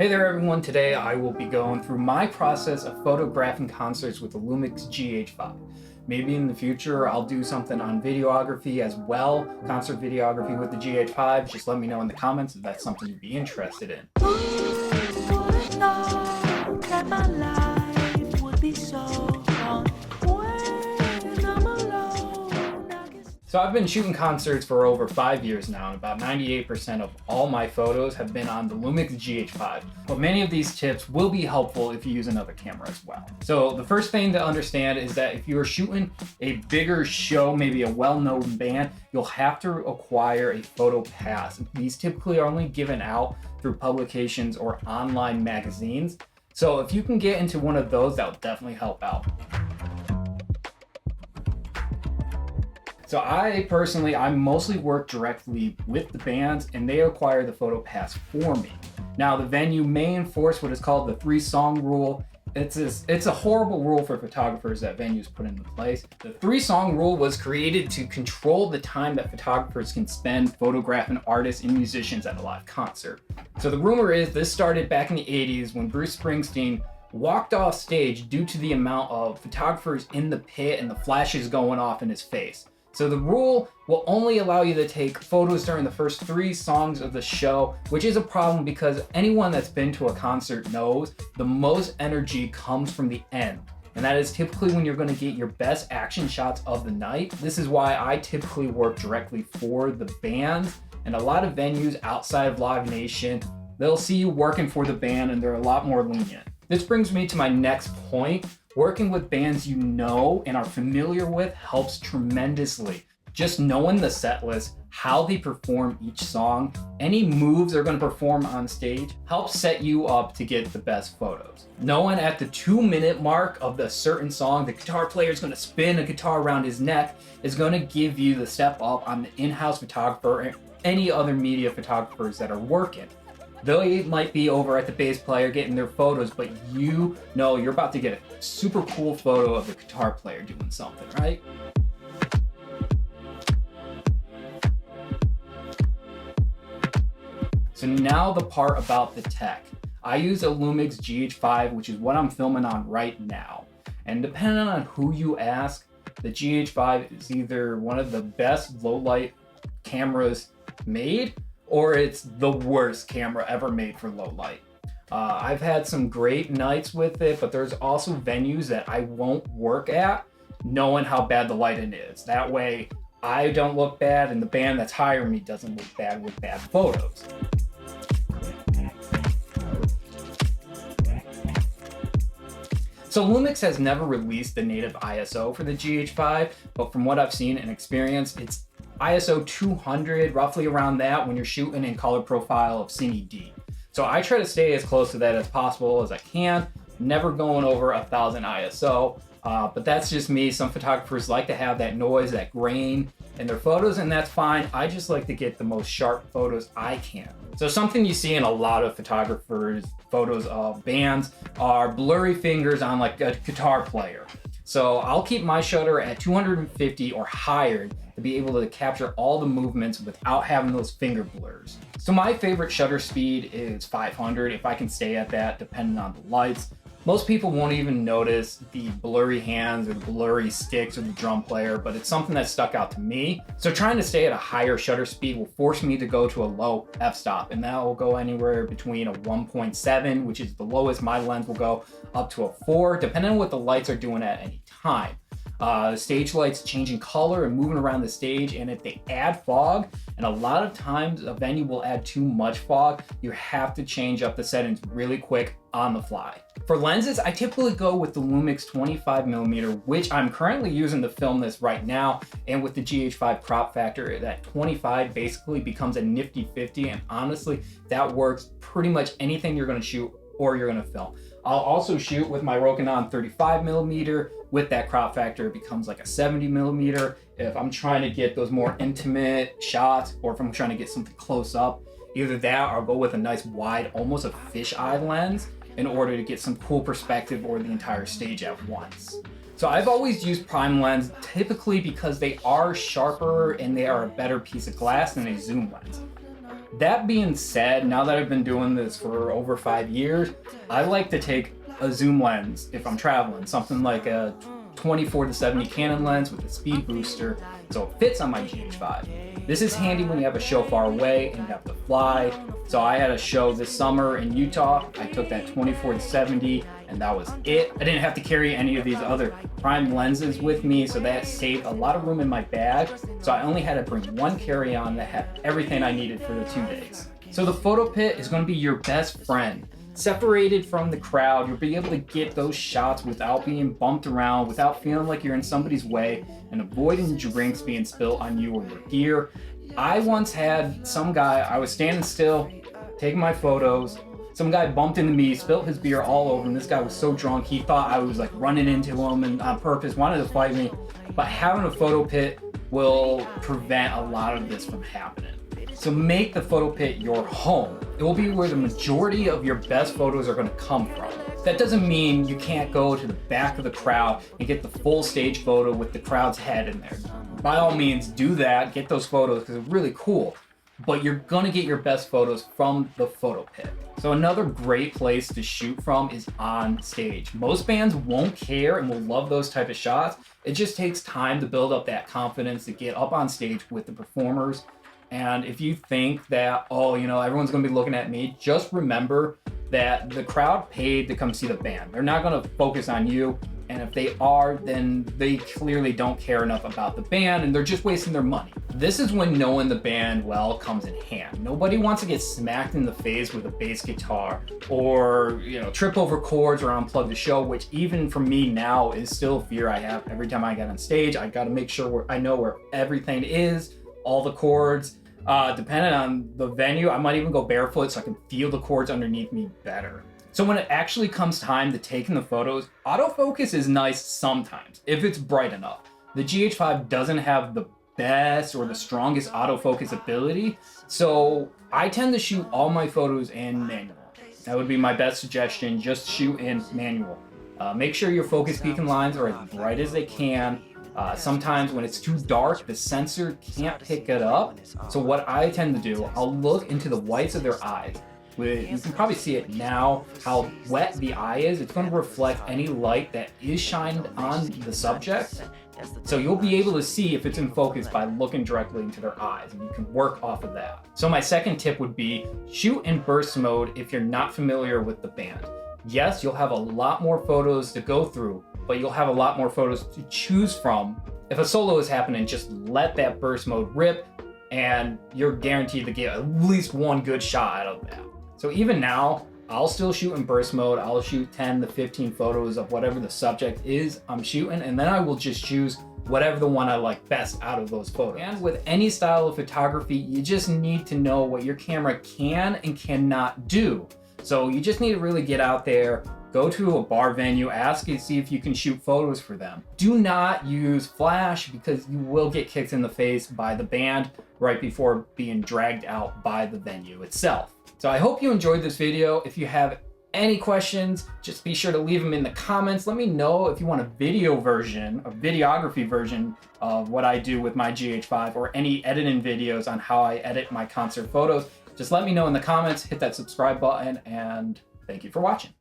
Hey there everyone, today I will be going through my process of photographing concerts with the Lumix GH5. Maybe in the future I'll do something on videography as well, concert videography with the GH5. Just let me know in the comments if that's something you'd be interested in. So I've been shooting concerts for over 5 years now, and about 98% of all my photos have been on the Lumix GH5. But many of these tips will be helpful if you use another camera as well. So the first thing to understand is that if you're shooting a bigger show, maybe a well-known band, you'll have to acquire a photo pass. These typically are only given out through publications or online magazines. So if you can get into one of those, that'll definitely help out. So I mostly work directly with the bands and they acquire the photo pass for me. Now the venue may enforce what is called the 3-song rule. It's a horrible rule for photographers that venues put into place. The 3-song rule was created to control the time that photographers can spend photographing artists and musicians at a live concert. So the rumor is this started back in the 80s when Bruce Springsteen walked off stage due to the amount of photographers in the pit and the flashes going off in his face. So the rule will only allow you to take photos during the first 3 songs of the show, which is a problem because anyone that's been to a concert knows the most energy comes from the end. And that is typically when you're going to get your best action shots of the night. This is why I typically work directly for the bands, and a lot of venues outside of Live Nation, they'll see you working for the band and they're a lot more lenient. This brings me to my next point. Working with bands you know and are familiar with helps tremendously. Just knowing the set list, how they perform each song, any moves they're going to perform on stage helps set you up to get the best photos. Knowing at the 2-minute mark of the certain song, the guitar player is going to spin a guitar around his neck is going to give you the step up on the in-house photographer and any other media photographers that are working. They might be over at the bass player getting their photos, but you know you're about to get a super cool photo of the guitar player doing something, right? So now the part about the tech. I use a Lumix GH5, which is what I'm filming on right now. And depending on who you ask, the GH5 is either one of the best low light cameras made, or it's the worst camera ever made for low light. I've had some great nights with it, but there's also venues that I won't work at knowing how bad the lighting is. That way I don't look bad and the band that's hiring me doesn't look bad with bad photos. So Lumix has never released the native ISO for the GH5, but from what I've seen and experienced, it's ISO 200, roughly around that when you're shooting in color profile of Cine D. So I try to stay as close to that as possible as I can, never going over 1000 ISO, but that's just me. Some photographers like to have that noise, that grain in their photos, and that's fine. I just like to get the most sharp photos I can. So something you see in a lot of photographers' photos of bands are blurry fingers on like a guitar player. So I'll keep my shutter at 250 or higher to be able to capture all the movements without having those finger blurs. So my favorite shutter speed is 500 if I can stay at that depending on the lights. Most people won't even notice the blurry hands or the blurry sticks or the drum player, but it's something that stuck out to me. So trying to stay at a higher shutter speed will force me to go to a low f-stop, and that will go anywhere between a 1.7, which is the lowest my lens will go, up to a 4, depending on what the lights are doing at any time. Stage lights changing color and moving around the stage, and if they add fog, and a lot of times a venue will add too much fog, you have to change up the settings really quick on the fly. For lenses, I typically go with the Lumix 25mm, which I'm currently using to film this right now, and with the GH5 crop factor, that 25 basically becomes a nifty 50, and honestly, that works pretty much anything you're gonna shoot or you're gonna film. I'll also shoot with my Rokinon 35mm. With that crop factor, it becomes like a 70mm. If I'm trying to get those more intimate shots, or if I'm trying to get something close up, either that or I'll go with a nice wide, almost a fisheye lens in order to get some cool perspective or the entire stage at once. So I've always used prime lens typically because they are sharper and they are a better piece of glass than a zoom lens. That being said, now that I've been doing this for over 5 years, I like to take a zoom lens if I'm traveling, something like a 24-70 Canon lens with a speed booster, so it fits on my GH5. This is handy when you have a show far away and you have to fly. So I had a show this summer in Utah. I took that 24-70 and that was it. I didn't have to carry any of these other prime lenses with me, so that saved a lot of room in my bag. So I only had to bring one carry-on that had everything I needed for the 2 days. So the photo pit is going to be your best friend. Separated from the crowd, you'll be able to get those shots without being bumped around, without feeling like you're in somebody's way, and avoiding drinks being spilled on you or your gear. I once had some guy, I was standing still, taking my photos, some guy bumped into me, spilled his beer all over, and this guy was so drunk, he thought I was like running into him and on purpose, wanted to fight me. But having a photo pit will prevent a lot of this from happening. So make the photo pit your home. It will be where the majority of your best photos are going to come from. That doesn't mean you can't go to the back of the crowd and get the full stage photo with the crowd's head in there. By all means, do that, get those photos because it's really cool. But you're going to get your best photos from the photo pit. So another great place to shoot from is on stage. Most bands won't care and will love those type of shots. It just takes time to build up that confidence to get up on stage with the performers. And if you think that, oh, you know, everyone's going to be looking at me, just remember that the crowd paid to come see the band. They're not going to focus on you. And if they are, then they clearly don't care enough about the band and they're just wasting their money. This is when knowing the band well comes in hand. Nobody wants to get smacked in the face with a bass guitar or, you know, trip over chords or unplug the show, which even for me now is still a fear I have every time I get on stage. I got to make sure I know where everything is, all the chords. Depending on the venue, I might even go barefoot so I can feel the chords underneath me better. So when it actually comes time to taking the photos, autofocus is nice sometimes, if it's bright enough. The GH5 doesn't have the best or the strongest autofocus ability, so I tend to shoot all my photos in manual. That would be my best suggestion, just shoot in manual. Make sure your focus peak and lines are as bright as they can. Sometimes when it's too dark, the sensor can't pick it up. So what I tend to do, I'll look into the whites of their eyes. You can probably see it now, how wet the eye is. It's going to reflect any light that is shined on the subject. So you'll be able to see if it's in focus by looking directly into their eyes, and you can work off of that. So my second tip would be shoot in burst mode if you're not familiar with the band. Yes, you'll have a lot more photos to go through, but you'll have a lot more photos to choose from. If a solo is happening, just let that burst mode rip, and you're guaranteed to get at least one good shot out of that. So even now, I'll still shoot in burst mode. I'll shoot 10 to 15 photos of whatever the subject is I'm shooting, and then I will just choose whatever the one I like best out of those photos. And with any style of photography, you just need to know what your camera can and cannot do. So you just need to really get out there, go to a bar venue, ask and see if you can shoot photos for them. Do not use flash because you will get kicked in the face by the band right before being dragged out by the venue itself. So I hope you enjoyed this video. If you have any questions, just be sure to leave them in the comments. Let me know if you want a video version, a videography version of what I do with my GH5 or any editing videos on how I edit my concert photos. Just let me know in the comments, hit that subscribe button, and thank you for watching.